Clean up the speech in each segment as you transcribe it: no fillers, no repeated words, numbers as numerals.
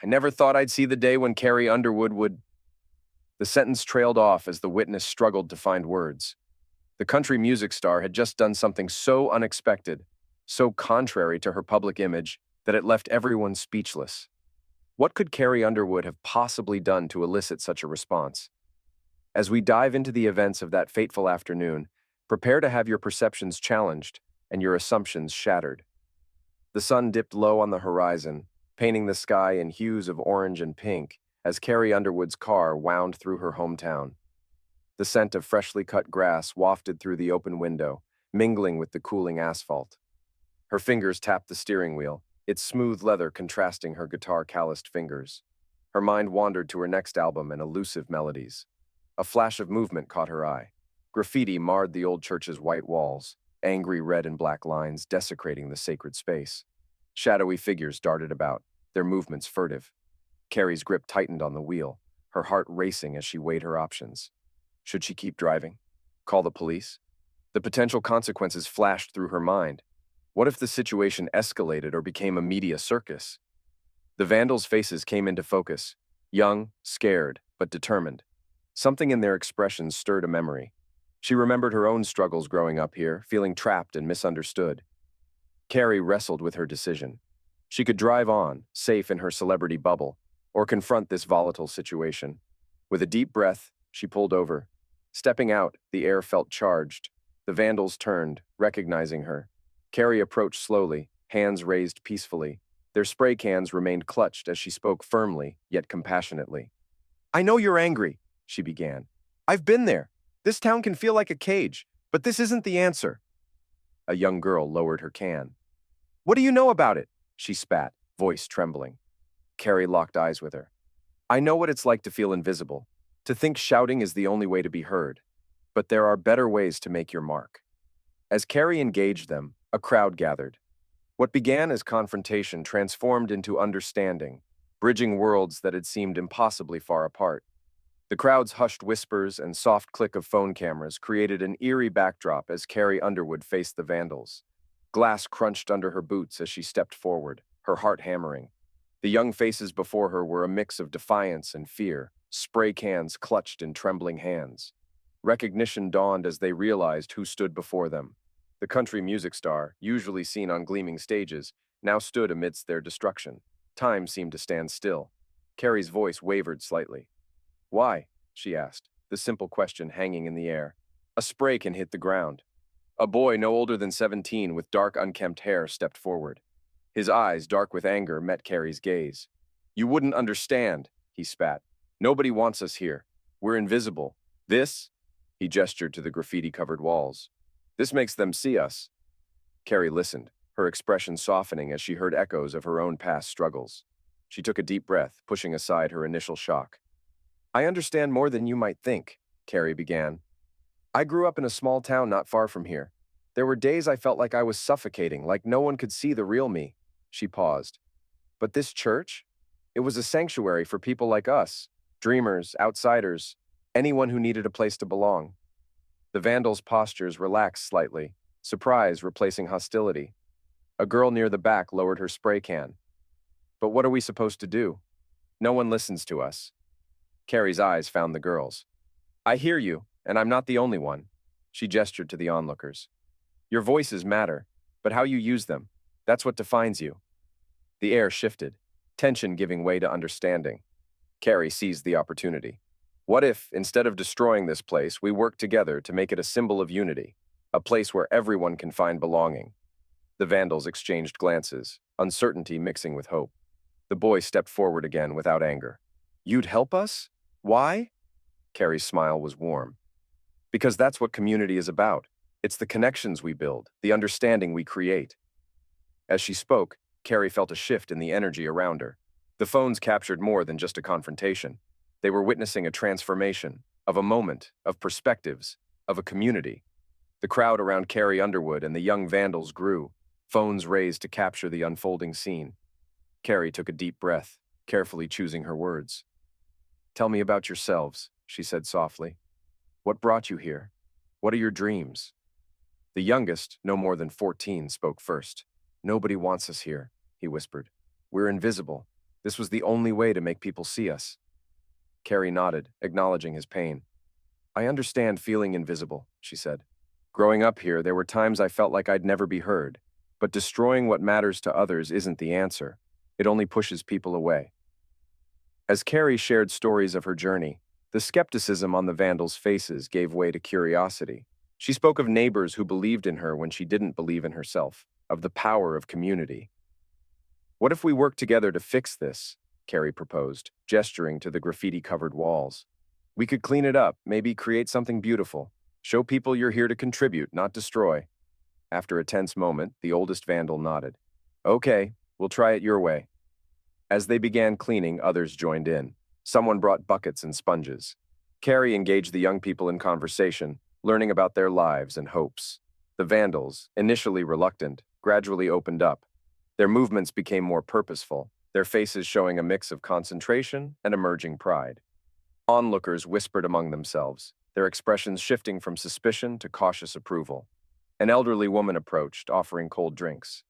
I never thought I'd see the day when Carrie Underwood would. The sentence trailed off as the witness struggled to find words. The country music star had just done something so unexpected, so contrary to her public image, that it left everyone speechless. What could Carrie Underwood have possibly done to elicit such a response? As we dive into the events of that fateful afternoon, prepare to have your perceptions challenged and your assumptions shattered. The sun dipped low on the horizon, painting the sky in hues of orange and pink as Carrie Underwood's car wound through her hometown. The scent of freshly cut grass wafted through the open window, mingling with the cooling asphalt. Her fingers tapped the steering wheel, its smooth leather contrasting her guitar-calloused fingers. Her mind wandered to her next album and elusive melodies. A flash of movement caught her eye. Graffiti marred the old church's white walls, angry red and black lines desecrating the sacred space. Shadowy figures darted about, their movements furtive. Carrie's grip tightened on the wheel, her heart racing as she weighed her options. Should she keep driving? Call the police? The potential consequences flashed through her mind. What if the situation escalated or became a media circus? The vandals' faces came into focus, young, scared, but determined. Something in their expressions stirred a memory. She remembered her own struggles growing up here, feeling trapped and misunderstood. Carrie wrestled with her decision. She could drive on, safe in her celebrity bubble, or confront this volatile situation. With a deep breath, she pulled over. Stepping out, the air felt charged. The vandals turned, recognizing her. Carrie approached slowly, hands raised peacefully. Their spray cans remained clutched as she spoke firmly, yet compassionately. "I know you're angry," she began. "I've been there. This town can feel like a cage, but this isn't the answer." A young girl lowered her can. "What do you know about it?" she spat, voice trembling. Carrie locked eyes with her. "I know what it's like to feel invisible, to think shouting is the only way to be heard. But there are better ways to make your mark." As Carrie engaged them, a crowd gathered. What began as confrontation transformed into understanding, bridging worlds that had seemed impossibly far apart. The crowd's hushed whispers and soft click of phone cameras created an eerie backdrop as Carrie Underwood faced the vandals. Glass crunched under her boots as she stepped forward, her heart hammering. The young faces before her were a mix of defiance and fear, spray cans clutched in trembling hands. Recognition dawned as they realized who stood before them. The country music star, usually seen on gleaming stages, now stood amidst their destruction. Time seemed to stand still. Carrie's voice wavered slightly. "Why?" she asked, the simple question hanging in the air. A spray can hit the ground. A boy no older than 17 with dark unkempt hair stepped forward. His eyes, dark with anger, met Carrie's gaze. "You wouldn't understand," he spat. "Nobody wants us here. We're invisible. This," he gestured to the graffiti-covered walls, "this makes them see us." Carrie listened, her expression softening as she heard echoes of her own past struggles. She took a deep breath, pushing aside her initial shock. "I understand more than you might think," Carrie began. "I grew up in a small town not far from here. There were days I felt like I was suffocating, like no one could see the real me." She paused. "But this church? It was a sanctuary for people like us, dreamers, outsiders, anyone who needed a place to belong." The vandals' postures relaxed slightly, surprise replacing hostility. A girl near the back lowered her spray can. "But what are we supposed to do? No one listens to us." Carrie's eyes found the girl's. "I hear you, and I'm not the only one." She gestured to the onlookers. "Your voices matter, but how you use them, that's what defines you." The air shifted, tension giving way to understanding. Carrie seized the opportunity. "What if, instead of destroying this place, we work together to make it a symbol of unity, a place where everyone can find belonging?" The vandals exchanged glances, uncertainty mixing with hope. The boy stepped forward again without anger. "You'd help us? Why?" Carrie's smile was warm. "Because that's what community is about. It's the connections we build, the understanding we create." As she spoke, Carrie felt a shift in the energy around her. The phones captured more than just a confrontation. They were witnessing a transformation, of a moment, of perspectives, of a community. The crowd around Carrie Underwood and the young vandals grew, phones raised to capture the unfolding scene. Carrie took a deep breath, carefully choosing her words. "Tell me about yourselves," she said softly. "What brought you here? What are your dreams?" The youngest, no more than 14, spoke first. "Nobody wants us here," he whispered. "We're invisible. This was the only way to make people see us. Carrie nodded, acknowledging his pain. I understand feeling invisible, she said. Growing up here, there were times I felt like I'd never be heard. But destroying what matters to others isn't the answer. It only pushes people away. As Carrie shared stories of her journey, the skepticism on the vandals' faces gave way to curiosity. She spoke of neighbors who believed in her when she didn't believe in herself, of the power of community. What if we work together to fix this? Carrie proposed, gesturing to the graffiti-covered walls. We could clean it up, maybe create something beautiful. Show people you're here to contribute, not destroy. After a tense moment, the oldest vandal nodded. Okay, we'll try it your way. As they began cleaning, others joined in. Someone brought buckets and sponges. Carrie engaged the young people in conversation, learning about their lives and hopes. The vandals, initially reluctant, gradually opened up. Their movements became more purposeful, their faces showing a mix of concentration and emerging pride. Onlookers whispered among themselves, their expressions shifting from suspicion to cautious approval. An elderly woman approached, offering cold drinks.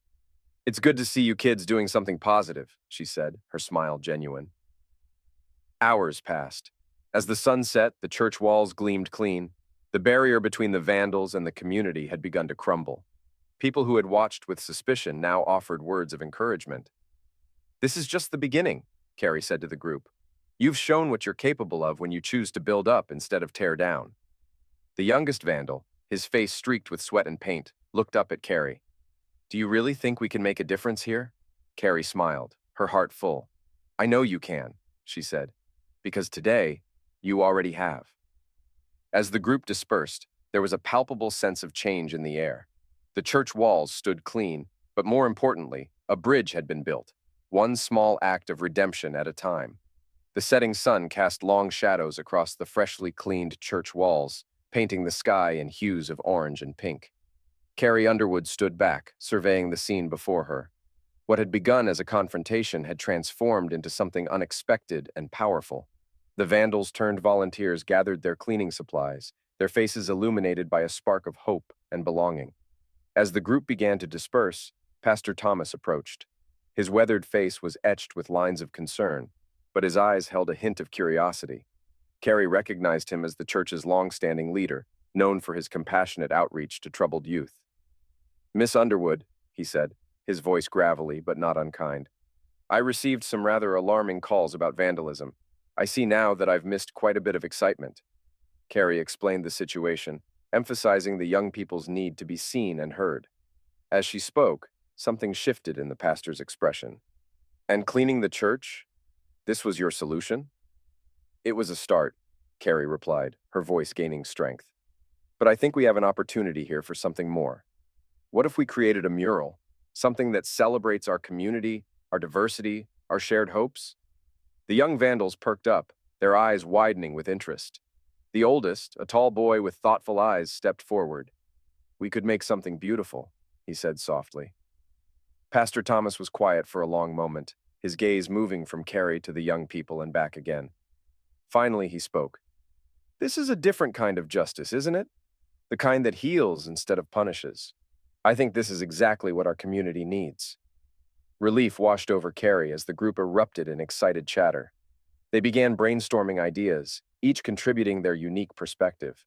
It's good to see you kids doing something positive, she said, her smile genuine. Hours passed. As the sun set, the church walls gleamed clean. The barrier between the vandals and the community had begun to crumble. People who had watched with suspicion now offered words of encouragement. This is just the beginning, Carrie said to the group. You've shown what you're capable of when you choose to build up instead of tear down. The youngest vandal, his face streaked with sweat and paint, looked up at Carrie. Do you really think we can make a difference here? Carrie smiled, her heart full. I know you can, she said, because today, you already have. As the group dispersed, there was a palpable sense of change in the air. The church walls stood clean, but more importantly, a bridge had been built, one small act of redemption at a time. The setting sun cast long shadows across the freshly cleaned church walls, painting the sky in hues of orange and pink. Carrie Underwood stood back, surveying the scene before her. What had begun as a confrontation had transformed into something unexpected and powerful. The vandals turned volunteers gathered their cleaning supplies, their faces illuminated by a spark of hope and belonging. As the group began to disperse, Pastor Thomas approached. His weathered face was etched with lines of concern, but his eyes held a hint of curiosity. Carrie recognized him as the church's long-standing leader, known for his compassionate outreach to troubled youth. Miss Underwood, he said, his voice gravelly but not unkind. I received some rather alarming calls about vandalism. I see now that I've missed quite a bit of excitement. Carrie explained the situation, emphasizing the young people's need to be seen and heard. As she spoke, something shifted in the pastor's expression. And cleaning the church? This was your solution? It was a start, Carrie replied, her voice gaining strength. But I think we have an opportunity here for something more. What if we created a mural, something that celebrates our community, our diversity, our shared hopes? The young vandals perked up, their eyes widening with interest. The oldest, a tall boy with thoughtful eyes, stepped forward. We could make something beautiful, he said softly. Pastor Thomas was quiet for a long moment, his gaze moving from Carrie to the young people and back again. Finally, he spoke. This is a different kind of justice, isn't it? The kind that heals instead of punishes. I think this is exactly what our community needs. Relief washed over Carrie as the group erupted in excited chatter. They began brainstorming ideas, each contributing their unique perspective.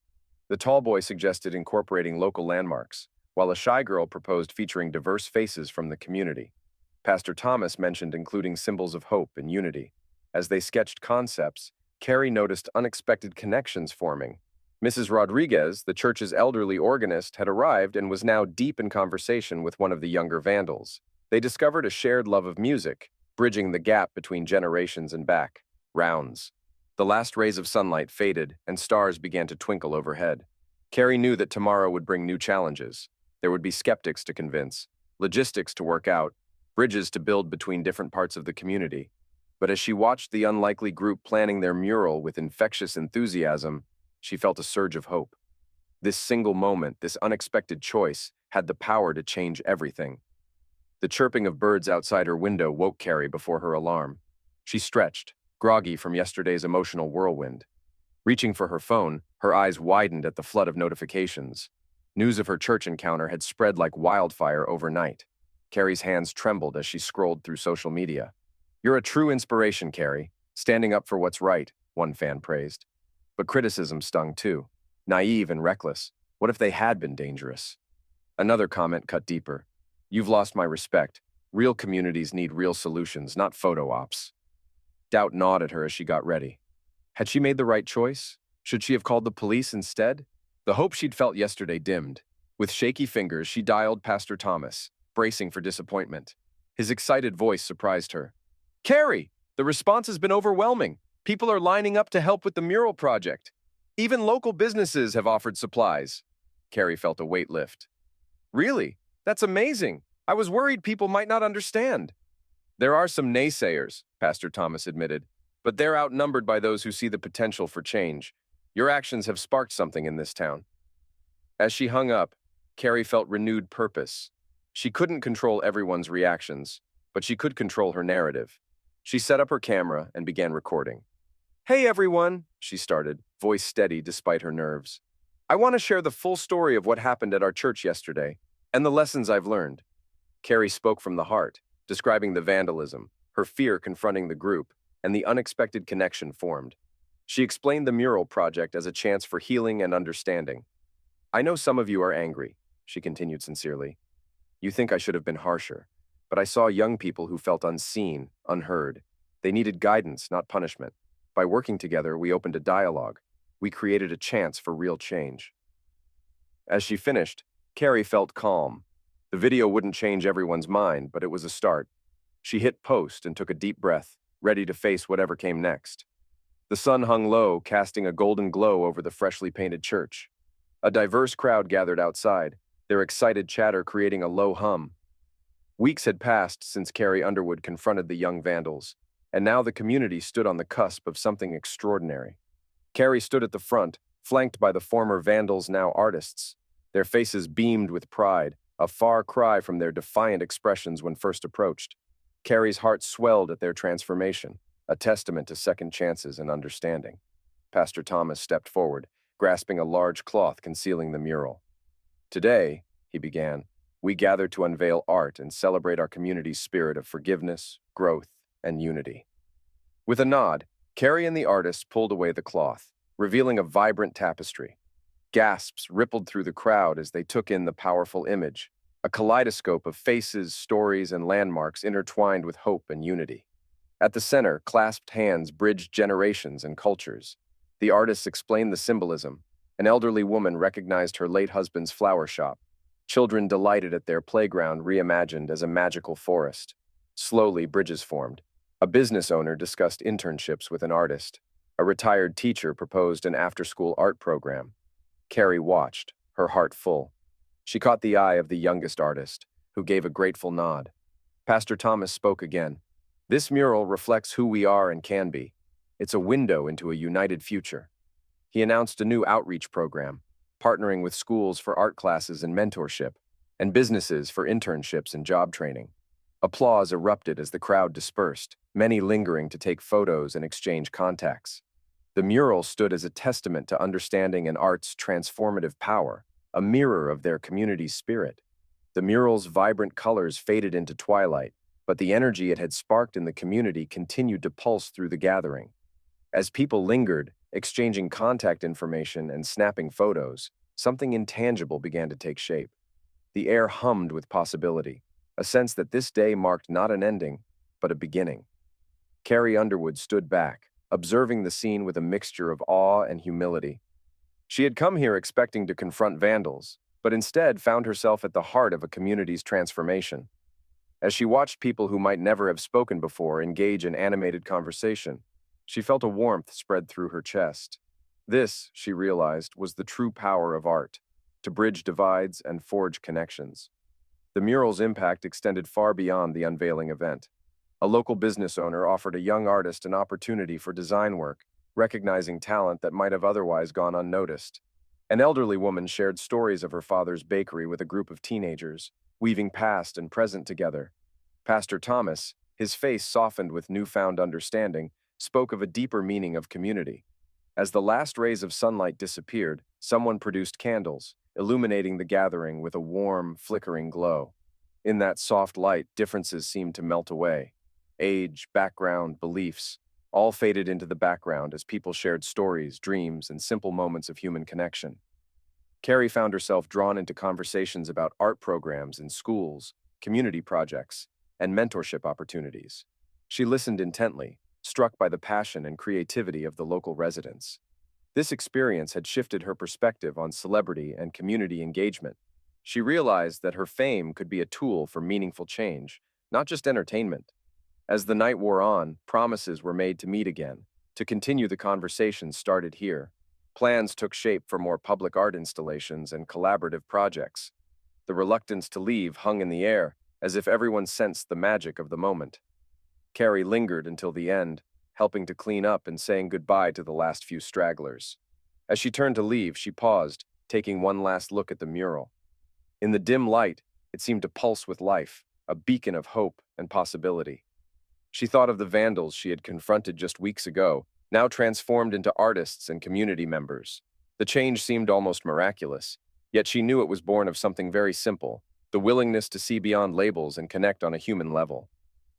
The tall boy suggested incorporating local landmarks, while a shy girl proposed featuring diverse faces from the community. Pastor Thomas mentioned including symbols of hope and unity. As they sketched concepts, Carrie noticed unexpected connections forming. Mrs. Rodriguez, the church's elderly organist, had arrived and was now deep in conversation with one of the younger vandals. They discovered a shared love of music, bridging the gap between generations and back. Rounds. The last rays of sunlight faded, and stars began to twinkle overhead. Carrie knew that tomorrow would bring new challenges. There would be skeptics to convince, logistics to work out, bridges to build between different parts of the community. But as she watched the unlikely group planning their mural with infectious enthusiasm, she felt a surge of hope. This single moment, this unexpected choice, had the power to change everything. The chirping of birds outside her window woke Carrie before her alarm. She stretched, groggy from yesterday's emotional whirlwind. Reaching for her phone, her eyes widened at the flood of notifications. News of her church encounter had spread like wildfire overnight. Carrie's hands trembled as she scrolled through social media. You're a true inspiration, Carrie. Standing up for what's right, one fan praised. But criticism stung too. Naive and reckless. What if they had been dangerous? Another comment cut deeper. You've lost my respect. Real communities need real solutions, not photo ops. Doubt gnawed at her as she got ready. Had she made the right choice? Should she have called the police instead? The hope she'd felt yesterday dimmed. With shaky fingers, she dialed Pastor Thomas, bracing for disappointment. His excited voice surprised her. Carrie, the response has been overwhelming. People are lining up to help with the mural project. Even local businesses have offered supplies. Carrie felt a weight lift. Really? That's amazing. I was worried people might not understand. There are some naysayers, Pastor Thomas admitted, but they're outnumbered by those who see the potential for change. Your actions have sparked something in this town. As she hung up, Carrie felt renewed purpose. She couldn't control everyone's reactions, but she could control her narrative. She set up her camera and began recording. Hey everyone, she started, voice steady despite her nerves. I want to share the full story of what happened at our church yesterday and the lessons I've learned. Carrie spoke from the heart, describing the vandalism, her fear confronting the group, and the unexpected connection formed. She explained the mural project as a chance for healing and understanding. I know some of you are angry, she continued sincerely. You think I should have been harsher, but I saw young people who felt unseen, unheard. They needed guidance, not punishment. By working together, we opened a dialogue. We created a chance for real change. As she finished, Carrie felt calm. The video wouldn't change everyone's mind, but it was a start. She hit post and took a deep breath, ready to face whatever came next. The sun hung low, casting a golden glow over the freshly painted church. A diverse crowd gathered outside, their excited chatter creating a low hum. Weeks had passed since Carrie Underwood confronted the young vandals, and now the community stood on the cusp of something extraordinary. Carrie stood at the front, flanked by the former vandals, now artists. Their faces beamed with pride, a far cry from their defiant expressions when first approached. Carrie's heart swelled at their transformation, a testament to second chances and understanding. Pastor Thomas stepped forward, grasping a large cloth concealing the mural. Today, he began, we gather to unveil art and celebrate our community's spirit of forgiveness, growth, and unity. With a nod, Carrie and the artist pulled away the cloth, revealing a vibrant tapestry. Gasps rippled through the crowd as they took in the powerful image, a kaleidoscope of faces, stories, and landmarks intertwined with hope and unity. At the center, clasped hands bridged generations and cultures. The artists explained the symbolism. An elderly woman recognized her late husband's flower shop. Children delighted at their playground reimagined as a magical forest. Slowly, bridges formed. A business owner discussed internships with an artist. A retired teacher proposed an after-school art program. Carrie watched, her heart full. She caught the eye of the youngest artist, who gave a grateful nod. Pastor Thomas spoke again. This mural reflects who we are and can be. It's a window into a united future. He announced a new outreach program, partnering with schools for art classes and mentorship, and businesses for internships and job training. Applause erupted as the crowd dispersed, many lingering to take photos and exchange contacts. The mural stood as a testament to understanding and art's transformative power, a mirror of their community's spirit. The mural's vibrant colors faded into twilight, but the energy it had sparked in the community continued to pulse through the gathering. As people lingered, exchanging contact information and snapping photos, something intangible began to take shape. The air hummed with possibility, a sense that this day marked not an ending, but a beginning. Carrie Underwood stood back, observing the scene with a mixture of awe and humility. She had come here expecting to confront vandals, but instead found herself at the heart of a community's transformation. As she watched people who might never have spoken before engage in animated conversation, she felt a warmth spread through her chest. This, she realized, was the true power of art, to bridge divides and forge connections. The mural's impact extended far beyond the unveiling event. A local business owner offered a young artist an opportunity for design work, recognizing talent that might have otherwise gone unnoticed. An elderly woman shared stories of her father's bakery with a group of teenagers, weaving past and present together. Pastor Thomas, his face softened with newfound understanding, spoke of a deeper meaning of community. As the last rays of sunlight disappeared, someone produced candles, illuminating the gathering with a warm, flickering glow. In that soft light, differences seemed to melt away. age, background, beliefs, all faded into the background as people shared stories, dreams, and simple moments of human connection. Carrie found herself drawn into conversations about art programs in schools, community projects, and mentorship opportunities. She listened intently, struck by the passion and creativity of the local residents. This experience had shifted her perspective on celebrity and community engagement. She realized that her fame could be a tool for meaningful change, not just entertainment. As the night wore on, promises were made to meet again, to continue the conversation started here. Plans took shape for more public art installations and collaborative projects. The reluctance to leave hung in the air, as if everyone sensed the magic of the moment. Carrie lingered until the end, helping to clean up and saying goodbye to the last few stragglers. As she turned to leave, she paused, taking one last look at the mural. In the dim light, it seemed to pulse with life, a beacon of hope and possibility. She thought of the vandals she had confronted just weeks ago, now transformed into artists and community members. The change seemed almost miraculous, yet she knew it was born of something very simple, the willingness to see beyond labels and connect on a human level.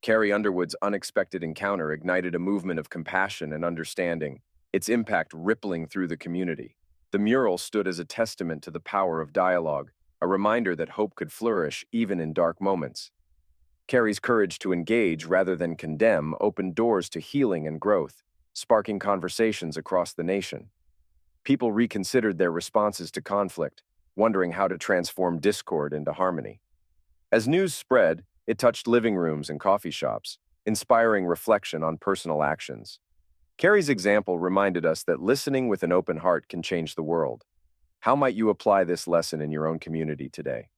Carrie Underwood's unexpected encounter ignited a movement of compassion and understanding, its impact rippling through the community. The mural stood as a testament to the power of dialogue, a reminder that hope could flourish even in dark moments. Carrie's courage to engage rather than condemn opened doors to healing and growth, sparking conversations across the nation. People reconsidered their responses to conflict, wondering how to transform discord into harmony. As news spread, it touched living rooms and coffee shops, inspiring reflection on personal actions. Carrie's example reminded us that listening with an open heart can change the world. How might you apply this lesson in your own community today?